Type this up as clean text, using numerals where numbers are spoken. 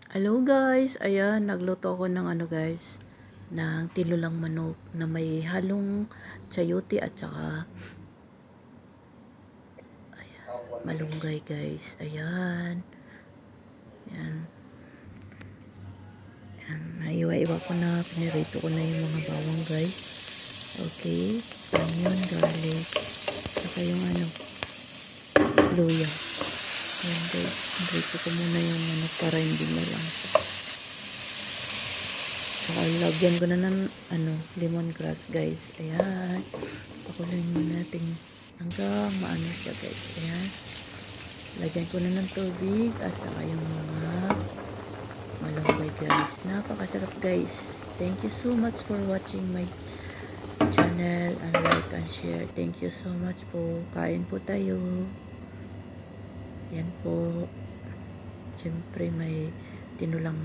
Hello guys, ayan, nagluto ako ng guys, ng tinulang manok na may halong chayote at saka malunggay guys. Ayan. Ayan. Ayan. Naiwa-iwa ko na, pinirito ko na yung mga bawang guys. Okay. Onion, garlic, saka yung luya. Ayan guys, pinirito ko muna yung manok para hindi malang. Saka lagyan ko na ng lemongrass guys. Ayan. Pakuluin mo natin hanggang maano siya guys. Ayan. Lagyan ko na ng tubig at saka yung mga malunggay guys. Napakasarap guys. Thank you so much for watching my channel and like and share. Thank you so much po. Kain po tayo. Yan po. Siyempre may tinulang